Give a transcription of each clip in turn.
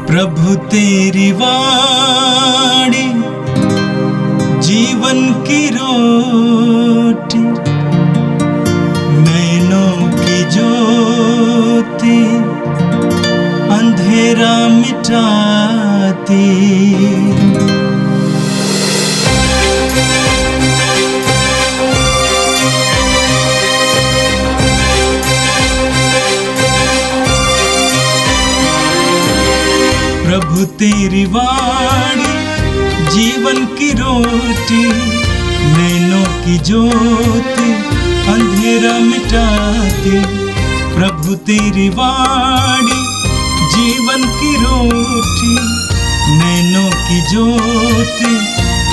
प्रभु तेरी वाणी जीवन की रोटी, नैनों की ज्योति अंधेरा मिटाती। प्रभु तेरी वाणी जीवन की रोटी, नैनों की ज्योति अंधेरा मिटाती। प्रभु तेरी वाणी जीवन की रोटी, नैनों की ज्योति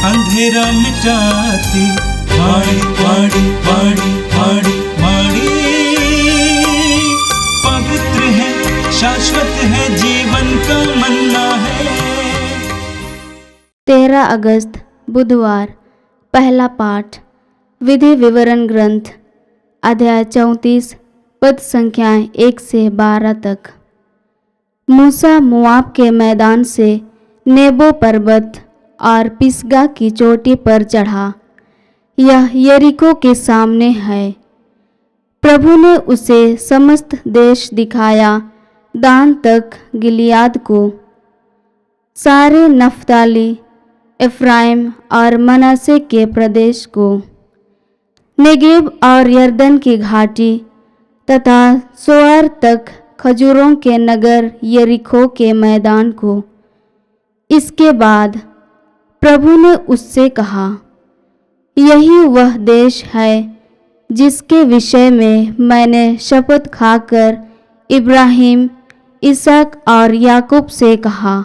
अंधेरा मिटाती। वाणी वाणी वाणी वाणी वाणी पवित्र है, शाश्वत है, जीवन का मन्ना है। 13 अगस्त बुधवार। पहला पाठ विधि विवरण ग्रंथ अध्याय 34 पद संख्याएं 1 से 12 तक। मूसा मोआब के मैदान से नेबो पर्वत और पिसगा की चोटी पर चढ़ा। यह यरीको के सामने है। प्रभु ने उसे समस्त देश दिखाया, दान तक गिलियाद को, सारे नफ्ताली, एफ्राइम और मनासे के प्रदेश को, नेगेब और यरदन की घाटी तथा सोअर तक खजूरों के नगर यरीको के मैदान को। इसके बाद प्रभु ने उससे कहा, यही वह देश है जिसके विषय में मैंने शपथ खाकर इब्राहिम, इसहाक और याकूब से कहा,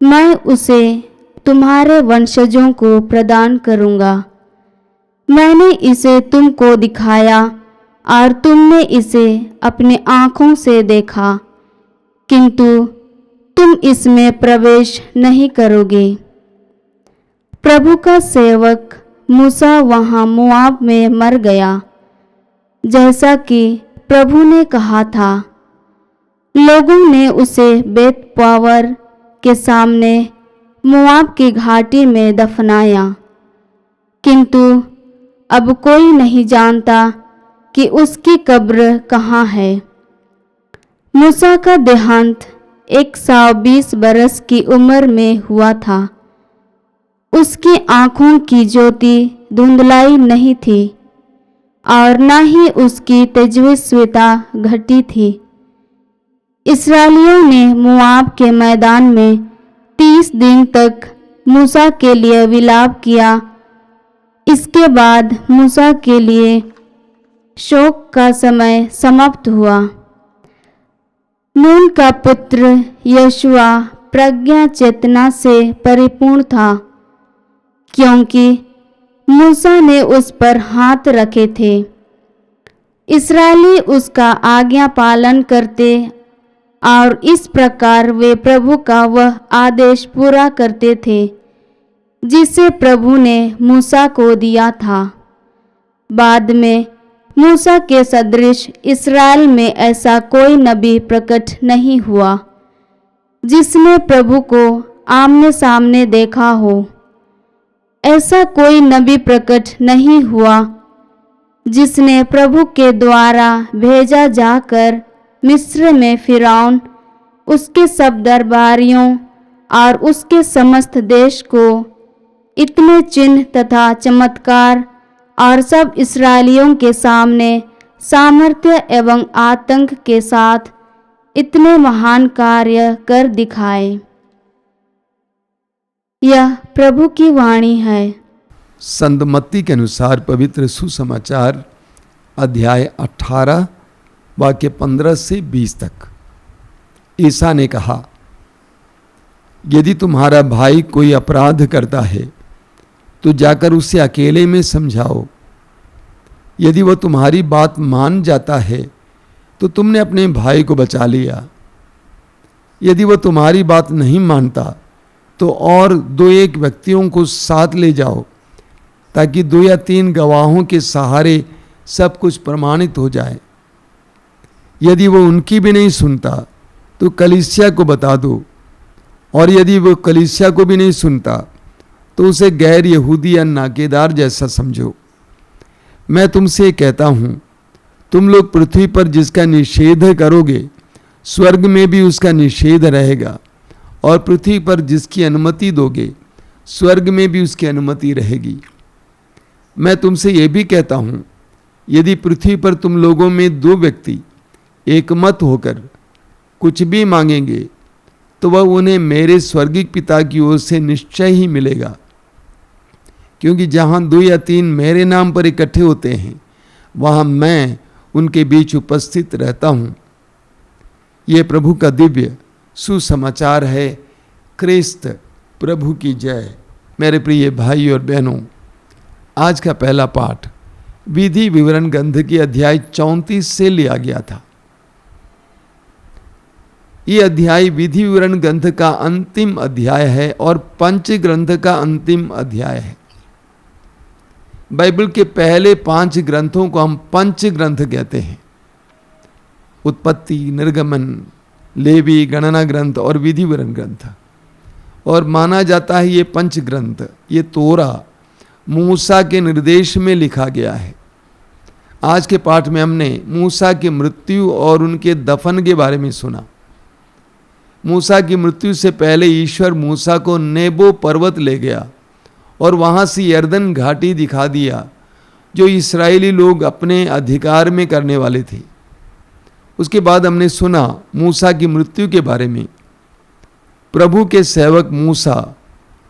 मैं उसे तुम्हारे वंशजों को प्रदान करूँगा। मैंने इसे तुमको दिखाया और तुमने इसे अपनी आँखों से देखा, किंतु तुम इसमें प्रवेश नहीं करोगे। प्रभु का सेवक मूसा वहाँ मोआब में मर गया, जैसा कि प्रभु ने कहा था। लोगों ने उसे बेत पावर के सामने मोआब की घाटी में दफनाया, किंतु अब कोई नहीं जानता कि उसकी कब्र कहाँ है। मूसा का देहांत 120 बरस की उम्र में हुआ था। उसकी आँखों की ज्योति धुंधलाई नहीं थी और न ही उसकी तेजस्विता घटी थी। इस्राएलियों ने मोआब के मैदान में 30 दिन तक मूसा के लिए विलाप किया। इसके बाद मूसा के लिए शोक का समय समाप्त हुआ। नून का पुत्र यशुआ प्रज्ञा चेतना से परिपूर्ण था, क्योंकि मूसा ने उस पर हाथ रखे थे। इस्राएली उसका आज्ञा पालन करते और इस प्रकार वे प्रभु का वह आदेश पूरा करते थे जिसे प्रभु ने मूसा को दिया था। बाद में मूसा के सदृश इस्राएल में ऐसा कोई नबी प्रकट नहीं हुआ जिसने प्रभु को आमने सामने देखा हो। ऐसा कोई नबी प्रकट नहीं हुआ जिसने प्रभु के द्वारा भेजा जाकर मिस्र में फिरौन, उसके सब दरबारियों और उसके समस्त देश को इतने चिन्ह तथा चमत्कार और सब इस्राएलियों के सामने सामर्थ्य एवं आतंक के साथ इतने महान कार्य कर दिखाए। यह प्रभु की वाणी है। संत मत्ती के अनुसार पवित्र सुसमाचार अध्याय 18 वाक्य 15 से 20 तक। ईसा ने कहा, यदि तुम्हारा भाई कोई अपराध करता है तो जाकर उसे अकेले में समझाओ। यदि वह तुम्हारी बात मान जाता है तो तुमने अपने भाई को बचा लिया। यदि वह तुम्हारी बात नहीं मानता तो और 2-1 व्यक्तियों को साथ ले जाओ, ताकि 2 या 3 गवाहों के सहारे सब कुछ प्रमाणित हो जाए। यदि वो उनकी भी नहीं सुनता तो कलीसिया को बता दो और यदि वो कलीसिया को भी नहीं सुनता तो उसे गैर यहूदी या नाकेदार जैसा समझो। मैं तुमसे कहता हूं, तुम लोग पृथ्वी पर जिसका निषेध करोगे स्वर्ग में भी उसका निषेध रहेगा, और पृथ्वी पर जिसकी अनुमति दोगे स्वर्ग में भी उसकी अनुमति रहेगी। मैं तुमसे यह भी कहता हूं, यदि पृथ्वी पर तुम लोगों में 2 व्यक्ति एकमत होकर कुछ भी मांगेंगे तो वह उन्हें मेरे स्वर्गिक पिता की ओर से निश्चय ही मिलेगा। क्योंकि जहां 2 या 3 मेरे नाम पर इकट्ठे होते हैं वहां मैं उनके बीच उपस्थित रहता हूं। यह प्रभु का दिव्य सुसमाचार है। क्रिस्त प्रभु की जय। मेरे प्रिय भाई और बहनों, आज का पहला पाठ विधि विवरण ग्रंथ की अध्याय 34 से लिया गया था। यह अध्याय विधि विवरण ग्रंथ का अंतिम अध्याय है और पंच ग्रंथ का अंतिम अध्याय है। बाइबल के पहले 5 ग्रंथों को हम पंच ग्रंथ कहते हैं। उत्पत्ति, निर्गमन, लेवी, गणना ग्रंथ और विधि विवरण ग्रंथ। और माना जाता है ये पंच ग्रंथ, ये तोरा मूसा के निर्देश में लिखा गया है। आज के पाठ में हमने मूसा की मृत्यु और उनके दफन के बारे में सुना। मूसा की मृत्यु से पहले ईश्वर मूसा को नेबो पर्वत ले गया और वहां से यर्दन घाटी दिखा दिया जो इस्राएली लोग अपने अधिकार में करने वाले थे। उसके बाद हमने सुना मूसा की मृत्यु के बारे में। प्रभु के सेवक मूसा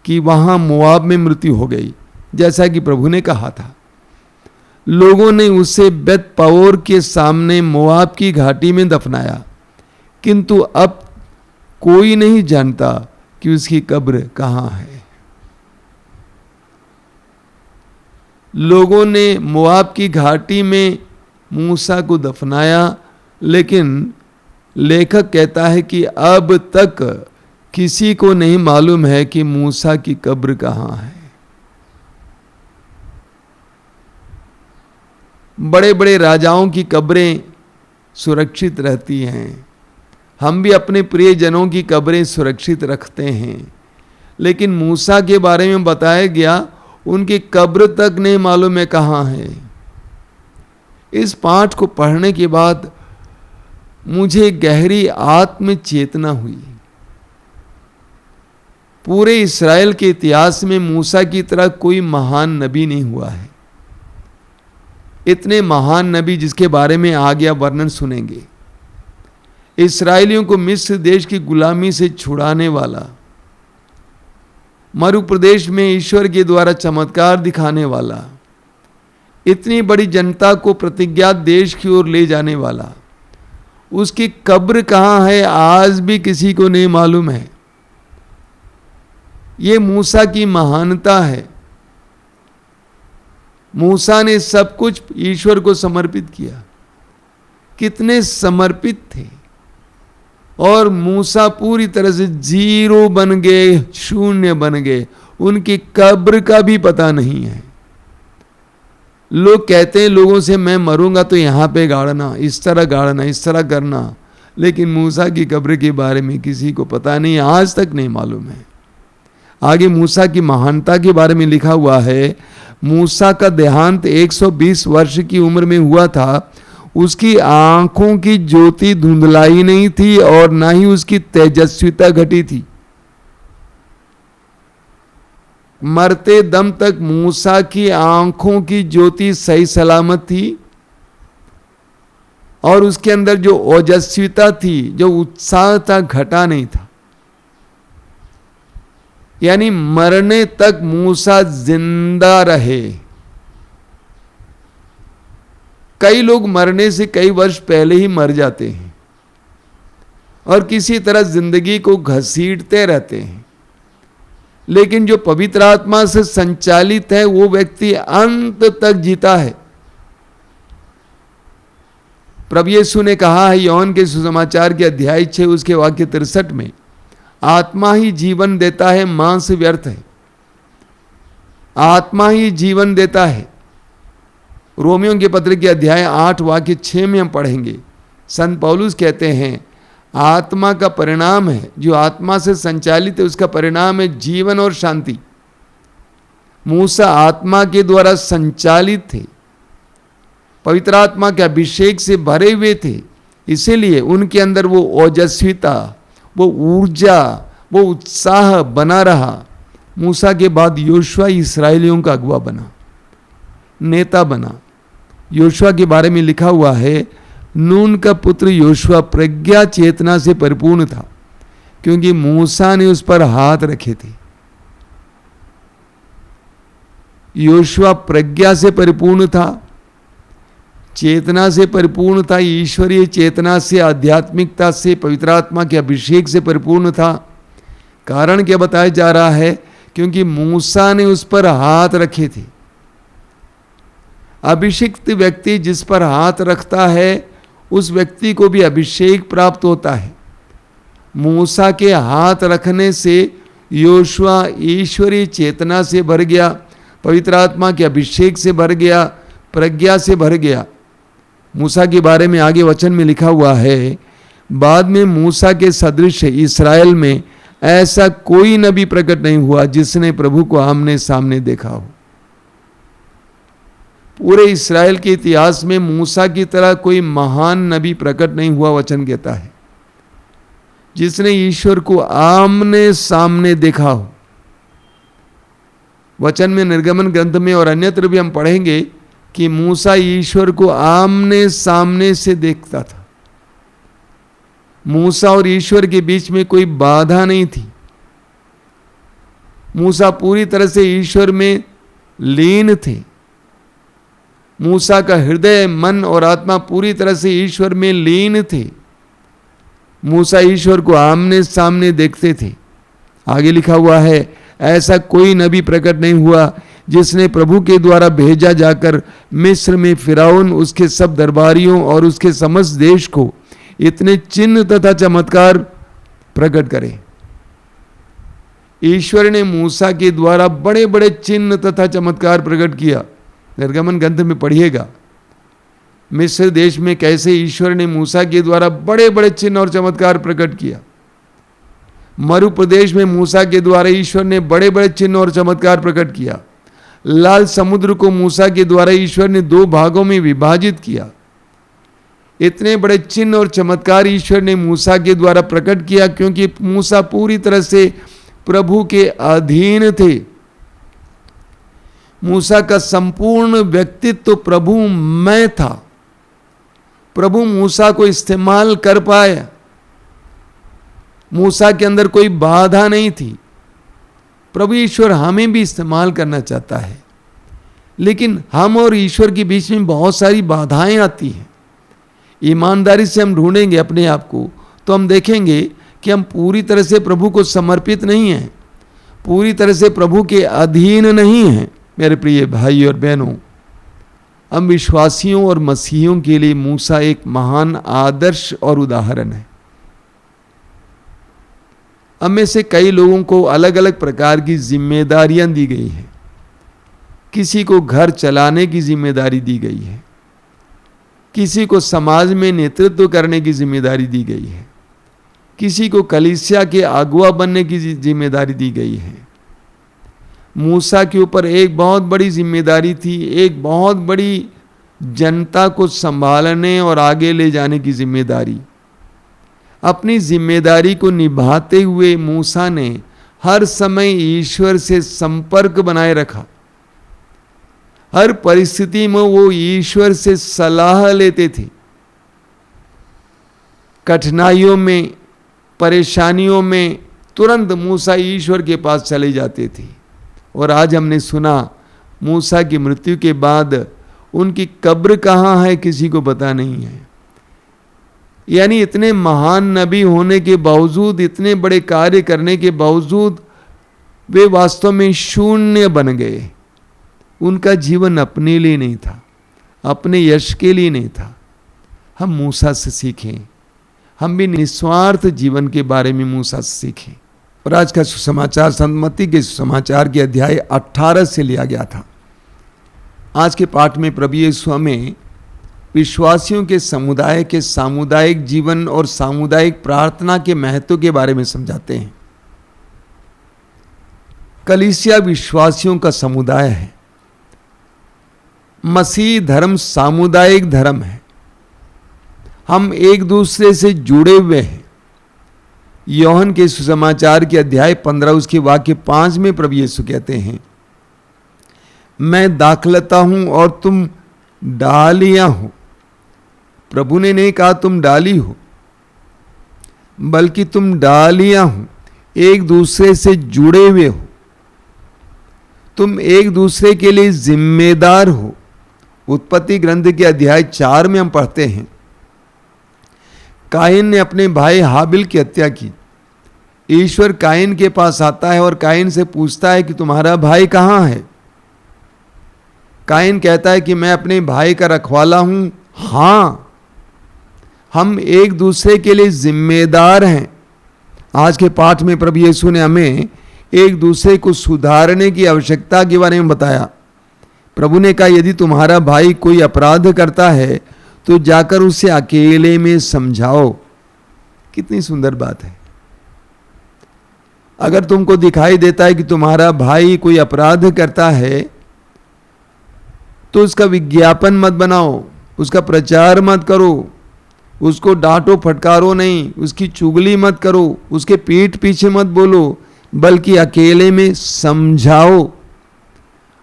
की वहां मोआब में मृत्यु हो गई, जैसा कि प्रभु ने कहा था। लोगों ने उसे बेत पओर के सामने मोआब की घाटी में दफनाया, किंतु अब कोई नहीं जानता कि उसकी कब्र कहां है। लोगों ने मोआब की घाटी में मूसा को दफनाया, लेकिन लेखक कहता है कि अब तक किसी को नहीं मालूम है कि मूसा की कब्र कहां है। बड़े बड़े राजाओं की कब्रें सुरक्षित रहती हैं। हम भी अपने प्रियजनों की कब्रें सुरक्षित रखते हैं, लेकिन मूसा के बारे में बताया गया उनकी कब्र तक नहीं मालूम है कहां है। इस पाठ को पढ़ने के बाद मुझे गहरी आत्म चेतना हुई। पूरे इस्राएल के इतिहास में मूसा की तरह कोई महान नबी नहीं हुआ है। इतने महान नबी जिसके बारे में आगे आप वर्णन सुनेंगे। इस्राएलियों को मिस्र देश की गुलामी से छुड़ाने वाला, मरु प्रदेश में ईश्वर के द्वारा चमत्कार दिखाने वाला, इतनी बड़ी जनता को प्रतिज्ञात देश की ओर ले जाने वाला, उसकी कब्र कहां है आज भी किसी को नहीं मालूम है। ये मूसा की महानता है। मूसा ने सब कुछ ईश्वर को समर्पित किया। कितने समर्पित थे। और मूसा पूरी तरह से जीरो बन गए, शून्य बन गए। उनकी कब्र का भी पता नहीं है। लोग कहते हैं लोगों से, मैं मरूंगा तो यहां पे गाड़ना, इस तरह गाड़ना, इस तरह करना, लेकिन मूसा की कब्र के बारे में किसी को पता नहीं, आज तक नहीं मालूम है। आगे मूसा की महानता के बारे में लिखा हुआ है। मूसा का देहांत 120 वर्ष की उम्र में हुआ था। उसकी आंखों की ज्योति धुंधलाई नहीं थी और ना ही उसकी तेजस्विता घटी थी। मरते दम तक मूसा की आंखों की ज्योति सही सलामत थी और उसके अंदर जो ओजस्विता थी, जो उत्साह था, घटा नहीं था। यानी मरने तक मूसा जिंदा रहे। कई लोग मरने से कई वर्ष पहले ही मर जाते हैं और किसी तरह जिंदगी को घसीटते रहते हैं, लेकिन जो पवित्र आत्मा से संचालित है वो व्यक्ति अंत तक जीता है। प्रभु यीशु ने कहा है योहन के सुसमाचार के अध्याय 6 उसके वाक्य 63 में, आत्मा ही जीवन देता है, मांस व्यर्थ है। आत्मा ही जीवन देता है। रोमियों के पत्र के अध्याय 8 वाक्य 6 में हम पढ़ेंगे, संत पौलुस कहते हैं आत्मा का परिणाम है, जो आत्मा से संचालित है उसका परिणाम है जीवन और शांति। मूसा आत्मा के द्वारा संचालित थे, पवित्र आत्मा के अभिषेक से भरे हुए थे, इसीलिए उनके अंदर वो ओजस्विता, वो ऊर्जा, वो उत्साह बना रहा। मूसा के बाद योशुआ इस्राएलियों का अगुवा बना, नेता बना। योशुआ के बारे में लिखा हुआ है, नून का पुत्र योशुआ प्रज्ञा चेतना से परिपूर्ण था, क्योंकि मूसा ने उस पर हाथ रखे थे। योशुआ प्रज्ञा से परिपूर्ण था, चेतना से परिपूर्ण था, ईश्वरीय चेतना से, आध्यात्मिकता से, पवित्र आत्मा के अभिषेक से परिपूर्ण था। कारण क्या बताया जा रहा है? क्योंकि मूसा ने उस पर हाथ रखे थे। अभिषिक्त व्यक्ति जिस पर हाथ रखता है उस व्यक्ति को भी अभिषेक प्राप्त होता है। मूसा के हाथ रखने से योशुआ ईश्वरीय चेतना से भर गया, पवित्र आत्मा के अभिषेक से भर गया, प्रज्ञा से भर गया। मूसा के बारे में आगे वचन में लिखा हुआ है, बाद में मूसा के सदृश इस्राएल में ऐसा कोई नबी प्रकट नहीं हुआ जिसने प्रभु को आमने सामने देखा हो। पूरे इस्राएल के इतिहास में मूसा की तरह कोई महान नबी प्रकट नहीं हुआ, वचन कहता है, जिसने ईश्वर को आमने सामने देखा हो। वचन में, निर्गमन ग्रंथ में और अन्यत्र भी हम पढ़ेंगे कि मूसा ईश्वर को आमने सामने से देखता था। मूसा और ईश्वर के बीच में कोई बाधा नहीं थी। मूसा पूरी तरह से ईश्वर में लीन थे। मूसा का हृदय, मन और आत्मा पूरी तरह से ईश्वर में लीन थे। मूसा ईश्वर को आमने सामने देखते थे। आगे लिखा हुआ है, ऐसा कोई नबी प्रकट नहीं हुआ जिसने प्रभु के द्वारा भेजा जाकर मिस्र में फिरौन, उसके सब दरबारियों और उसके समस्त देश को इतने चिन्ह तथा चमत्कार प्रकट करे। ईश्वर ने मूसा के द्वारा बड़े बड़े चिन्ह तथा चमत्कार प्रकट किया। निर्गमन ग्रंथ में पढ़िएगा, मिस्र देश में कैसे ईश्वर ने मूसा के द्वारा बड़े बड़े चिन्ह और चमत्कार प्रकट किया। मरु प्रदेश में मूसा के द्वारा ईश्वर ने बड़े बड़े चिन्ह और चमत्कार प्रकट किया। लाल समुद्र को मूसा के द्वारा ईश्वर ने 2 भागों में विभाजित किया। इतने बड़े चिन्ह और चमत्कार ईश्वर ने मूसा के द्वारा प्रकट किया, क्योंकि मूसा पूरी तरह से प्रभु के अधीन थे। मूसा का संपूर्ण व्यक्तित्व तो प्रभु में था। प्रभु मूसा को इस्तेमाल कर पाया। मूसा के अंदर कोई बाधा नहीं थी। प्रभु ईश्वर हमें भी इस्तेमाल करना चाहता है, लेकिन हम और ईश्वर के बीच में बहुत सारी बाधाएं आती हैं। ईमानदारी से हम ढूंढेंगे अपने आप को तो हम देखेंगे कि हम पूरी तरह से प्रभु को समर्पित नहीं हैं, पूरी तरह से प्रभु के अधीन नहीं हैं। मेरे प्रिय भाई और बहनों, हम विश्वासियों और मसीहियों के लिए मूसा एक महान आदर्श और उदाहरण है। हम में से कई लोगों को अलग अलग प्रकार की जिम्मेदारियां दी गई हैं। किसी को घर चलाने की जिम्मेदारी दी गई है, किसी को समाज में नेतृत्व करने की जिम्मेदारी दी गई है, किसी को कलीसिया के अगुवा बनने की जिम्मेदारी दी गई है। मूसा के ऊपर एक बहुत बड़ी जिम्मेदारी थी, एक बहुत बड़ी जनता को संभालने और आगे ले जाने की जिम्मेदारी। अपनी जिम्मेदारी को निभाते हुए मूसा ने हर समय ईश्वर से संपर्क बनाए रखा। हर परिस्थिति में वो ईश्वर से सलाह लेते थे। कठिनाइयों में, परेशानियों में तुरंत मूसा ईश्वर के पास चले जाते थे। और आज हमने सुना मूसा की मृत्यु के बाद उनकी कब्र कहाँ है किसी को पता नहीं है। यानी इतने महान नबी होने के बावजूद, इतने बड़े कार्य करने के बावजूद वे वास्तव में शून्य बन गए। उनका जीवन अपने लिए नहीं था, अपने यश के लिए नहीं था। हम मूसा से सीखें, हम भी निस्वार्थ जीवन के बारे में मूसा से सीखें। और आज का सुसमाचार संत मत्ती के सुसमाचार के अध्याय 18 से लिया गया था। आज के पाठ में प्रभु यीशु हमें विश्वासियों के समुदाय के सामुदायिक जीवन और सामुदायिक प्रार्थना के महत्व के बारे में समझाते हैं। कलीसिया विश्वासियों का समुदाय है। मसीह धर्म सामुदायिक धर्म है। हम एक दूसरे से जुड़े हुए हैं। यूहन्ना के सुसमाचार के अध्याय 15 उसके वाक्य 5 में प्रभु यीशु कहते हैं, मैं दाखलता हूं और तुम डालियां हो। प्रभु ने नहीं कहा तुम डाली हो, बल्कि तुम डालियां हो, एक दूसरे से जुड़े हुए हो, तुम एक दूसरे के लिए जिम्मेदार हो। उत्पत्ति ग्रंथ के अध्याय 4 में हम पढ़ते हैं, कायन ने अपने भाई हाबिल की हत्या की। ईश्वर कायन के पास आता है और कायन से पूछता है कि तुम्हारा भाई कहाँ है। कायन कहता है कि मैं अपने भाई का रखवाला हूं। हां, हम एक दूसरे के लिए जिम्मेदार हैं। आज के पाठ में प्रभु यीशु ने हमें एक दूसरे को सुधारने की आवश्यकता के बारे में बताया। प्रभु ने कहा यदि तुम्हारा भाई कोई अपराध करता है तो जाकर उसे अकेले में समझाओ। कितनी सुंदर बात है। अगर तुमको दिखाई देता है कि तुम्हारा भाई कोई अपराध करता है तो उसका विज्ञापन मत बनाओ, उसका प्रचार मत करो, उसको डांटो फटकारो नहीं, उसकी चुगली मत करो, उसके पीठ पीछे मत बोलो, बल्कि अकेले में समझाओ।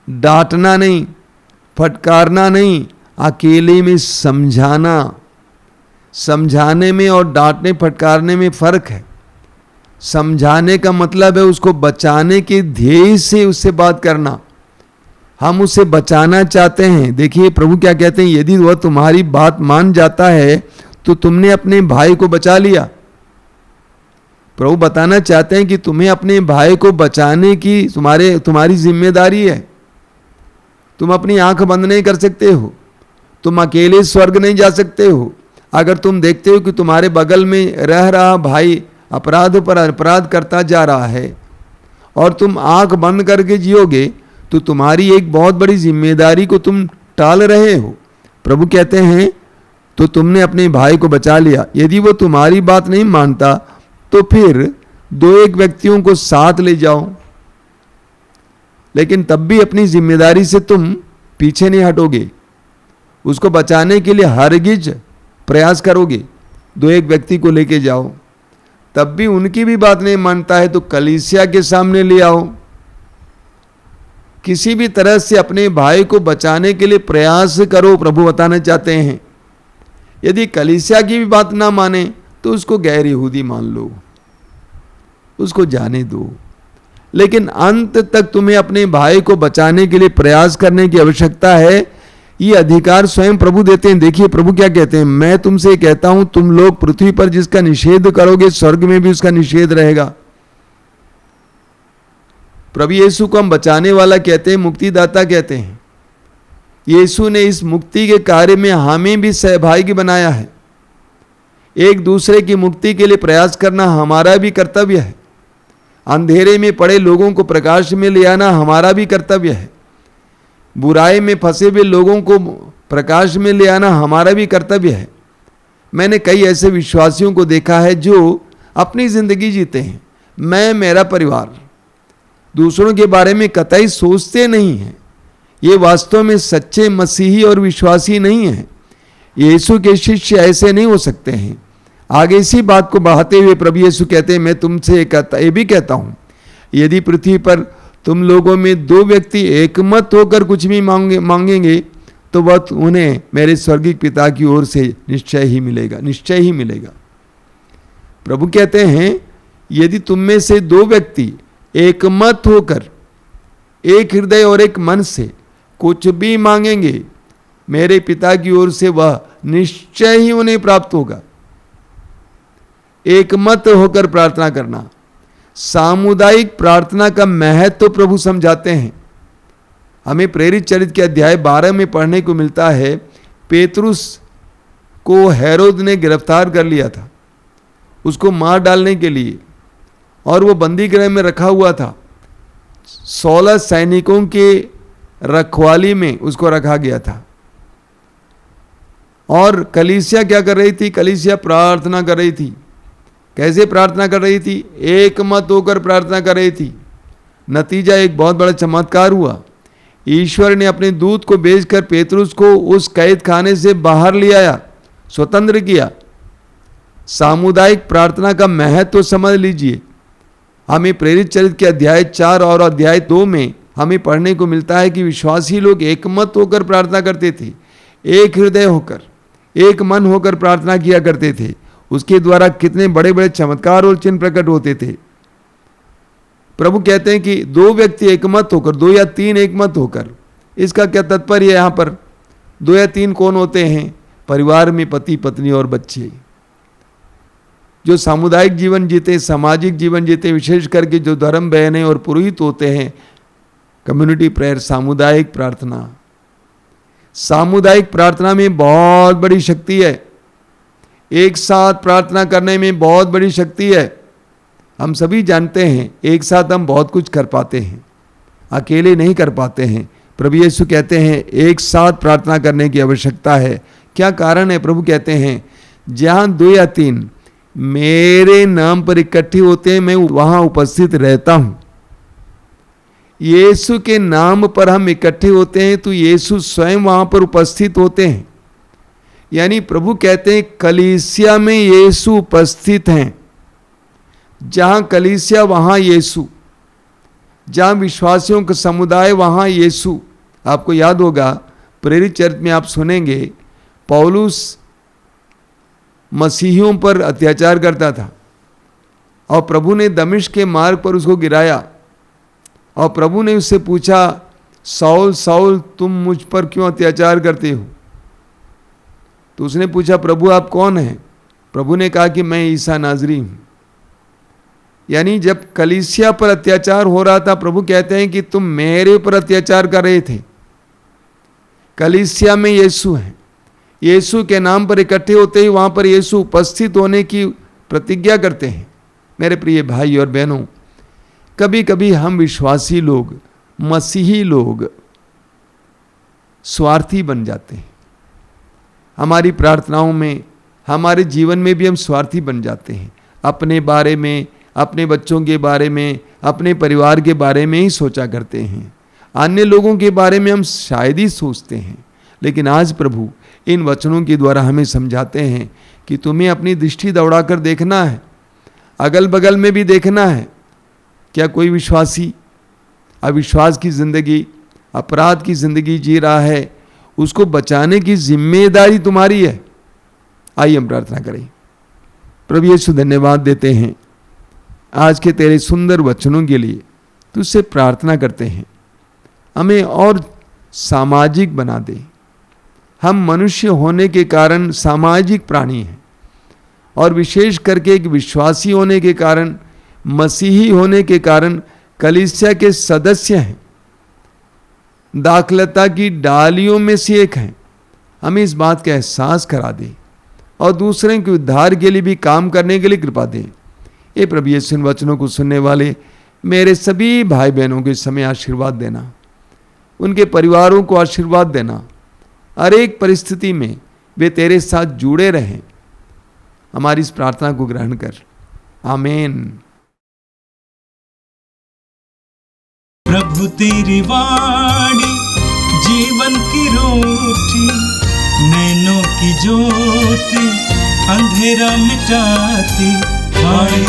डांटना नहीं, फटकारना नहीं, अकेले में समझाना। समझाने में और डांटने फटकारने में फर्क है। समझाने का मतलब है उसको बचाने के ध्येय से उससे बात करना। हम उसे बचाना चाहते हैं। देखिए प्रभु क्या कहते हैं, यदि वह तुम्हारी बात मान जाता है तो तुमने अपने भाई को बचा लिया। प्रभु बताना चाहते हैं कि तुम्हें अपने भाई को बचाने की तुम्हारी जिम्मेदारी है। तुम अपनी आंख बंद नहीं कर सकते हो। तुम अकेले स्वर्ग नहीं जा सकते हो। अगर तुम देखते हो कि तुम्हारे बगल में रह रहा भाई अपराध पर अपराध करता जा रहा है और तुम आंख बंद करके जियोगे तो तुम्हारी एक बहुत बड़ी जिम्मेदारी को तुम टाल रहे हो। प्रभु कहते हैं तो तुमने अपने भाई को बचा लिया। यदि वो तुम्हारी बात नहीं मानता तो फिर 2-1 व्यक्तियों को साथ ले जाओ, लेकिन तब भी अपनी जिम्मेदारी से तुम पीछे नहीं हटोगे। उसको बचाने के लिए हरगिज प्रयास करोगे। 2-1 व्यक्ति को लेके जाओ, तब भी उनकी भी बात नहीं मानता है तो कलीसिया के सामने ले आओ। किसी भी तरह से अपने भाई को बचाने के लिए प्रयास करो, प्रभु बताना चाहते हैं। यदि कलीसिया की भी बात ना माने तो उसको गैर यहूदी मान लो, उसको जाने दो, लेकिन अंत तक तुम्हें अपने भाई को बचाने के लिए प्रयास करने की आवश्यकता है। ये अधिकार स्वयं प्रभु देते हैं। देखिए प्रभु क्या कहते हैं, मैं तुमसे कहता हूं तुम लोग पृथ्वी पर जिसका निषेध करोगे स्वर्ग में भी उसका निषेध रहेगा। प्रभु यीशु को हम बचाने वाला कहते हैं, मुक्तिदाता कहते हैं। यीशु ने इस मुक्ति के कार्य में हमें भी सहभागी बनाया है। एक दूसरे की मुक्ति के लिए प्रयास करना हमारा भी कर्तव्य है। अंधेरे में पड़े लोगों को प्रकाश में ले आना हमारा भी कर्तव्य है। बुराई में फंसे हुए लोगों को प्रकाश में ले आना हमारा भी कर्तव्य है। मैंने कई ऐसे विश्वासियों को देखा है जो अपनी जिंदगी जीते हैं, मैं मेरा परिवार, दूसरों के बारे में कतई सोचते नहीं हैं। ये वास्तव में सच्चे मसीही और विश्वासी नहीं हैं। यीशु के शिष्य ऐसे नहीं हो सकते हैं। आगे इसी बात को बढ़ाते हुए प्रभु यीशु कहते हैं, मैं तुमसे ये भी कहता हूं, यदि पृथ्वी पर तुम लोगों में 2 व्यक्ति एकमत होकर कुछ भी मांगेंगे तो वह उन्हें मेरे स्वर्गीय पिता की ओर से निश्चय ही मिलेगा, निश्चय ही मिलेगा। प्रभु कहते हैं यदि तुम में से 2 व्यक्ति एकमत होकर एक हृदय और एक मन से कुछ भी मांगेंगे मेरे पिता की ओर से वह निश्चय ही उन्हें प्राप्त होगा। एकमत होकर प्रार्थना करना, सामुदायिक प्रार्थना का महत्व तो प्रभु समझाते हैं। हमें प्रेरित चरित्र के अध्याय 12 में पढ़ने को मिलता है, पेतरुस को हेरोद ने गिरफ्तार कर लिया था उसको मार डालने के लिए, और वो बंदी गृह में रखा हुआ था। 16 सैनिकों के रखवाली में उसको रखा गया था। और कलीसिया क्या कर रही थी? कलीसिया प्रार्थना कर रही थी। कैसे प्रार्थना कर रही थी? एक मत होकर प्रार्थना कर रही थी। नतीजा एक बहुत बड़ा चमत्कार हुआ। ईश्वर ने अपने दूत को भेजकर पेतरुस को उस कैद खाने से बाहर ले आया, स्वतंत्र किया। सामुदायिक प्रार्थना का महत्व तो समझ लीजिए। हमें प्रेरित चरित्र के अध्याय 4 और अध्याय 2 में हमें पढ़ने को मिलता है कि विश्वासी लोग एकमत होकर प्रार्थना करते थे, एक हृदय होकर, एक मन होकर प्रार्थना किया करते थे। उसके द्वारा कितने बड़े बड़े चमत्कार और चिन्ह प्रकट होते थे। प्रभु कहते हैं कि 2 व्यक्ति एकमत होकर, 2 या 3 एकमत होकर। इसका क्या तात्पर्य है? यहाँ पर 2 या 3 कौन होते हैं? परिवार में पति पत्नी और बच्चे, जो सामुदायिक जीवन जीते, सामाजिक जीवन जीते, विशेष करके जो धर्म बहनें और पुरोहित होते हैं। कम्युनिटी प्रेयर, सामुदायिक प्रार्थना। सामुदायिक प्रार्थना में बहुत बड़ी शक्ति है। एक साथ प्रार्थना करने में बहुत बड़ी शक्ति है। हम सभी जानते हैं एक साथ हम बहुत कुछ कर पाते हैं, अकेले नहीं कर पाते हैं। प्रभु यीशु कहते हैं एक साथ प्रार्थना करने की आवश्यकता है। क्या कारण है? प्रभु कहते हैं जहाँ 2 या 3 मेरे नाम पर इकट्ठे होते हैं, मैं वहाँ उपस्थित रहता हूँ। यीशु के नाम पर हम इकट्ठे होते हैं तो यीशु स्वयं वहाँ पर उपस्थित होते हैं। यानी प्रभु कहते हैं कलीसिया में यीशु उपस्थित हैं। जहाँ कलीसिया वहाँ यीशु, जहाँ विश्वासियों का समुदाय वहाँ यीशु। आपको याद होगा प्रेरित चरित्र में आप सुनेंगे पौलुस मसीहियों पर अत्याचार करता था और प्रभु ने दमिश्क के मार्ग पर उसको गिराया और प्रभु ने उससे पूछा, साउल साउल तुम मुझ पर क्यों अत्याचार करते हो? तो उसने पूछा, प्रभु आप कौन हैं? प्रभु ने कहा कि मैं ईसा नाजरी हूं। यानी जब कलीसिया पर अत्याचार हो रहा था, प्रभु कहते हैं कि तुम मेरे ऊपर अत्याचार कर रहे थे। कलीसिया में यीशु है, यीशु के नाम पर इकट्ठे होते ही वहां पर यीशु उपस्थित होने की प्रतिज्ञा करते हैं। मेरे प्रिय भाई और बहनों, कभी कभी हम विश्वासी लोग, मसीही लोग स्वार्थी बन जाते हैं। हमारी प्रार्थनाओं में, हमारे जीवन में भी हम स्वार्थी बन जाते हैं। अपने बारे में, अपने बच्चों के बारे में, अपने परिवार के बारे में ही सोचा करते हैं। अन्य लोगों के बारे में हम शायद ही सोचते हैं। लेकिन आज प्रभु इन वचनों के द्वारा हमें समझाते हैं कि तुम्हें अपनी दृष्टि दौड़ाकर देखना है, अगल बगल में भी देखना है। क्या कोई विश्वासी अविश्वास की जिंदगी, अपराध की जिंदगी जी रहा है? उसको बचाने की जिम्मेदारी तुम्हारी है। आइए हम प्रार्थना करें। प्रभु यीशु धन्यवाद देते हैं आज के तेरे सुंदर वचनों के लिए। तुझसे प्रार्थना करते हैं हमें और सामाजिक बना दे। हम मनुष्य होने के कारण सामाजिक प्राणी हैं और विशेष करके एक विश्वासी होने के कारण, मसीही होने के कारण कलीसिया के सदस्य हैं, दाखलता की डालियों में से एक हैं। हमें इस बात का एहसास करा दे और दूसरे के उद्धार के लिए भी काम करने के लिए कृपा दे। ये प्रभु यीशु इन वचनों को सुनने वाले मेरे सभी भाई बहनों के समय आशीर्वाद देना, उनके परिवारों को आशीर्वाद देना। हर एक परिस्थिति में वे तेरे साथ जुड़े रहें। हमारी इस प्रार्थना को ग्रहण कर, आमीन। प्रभु तेरी वाणी जीवन की रोटी, नैनों की ज्योति अंधेरा मिटाती। वाणी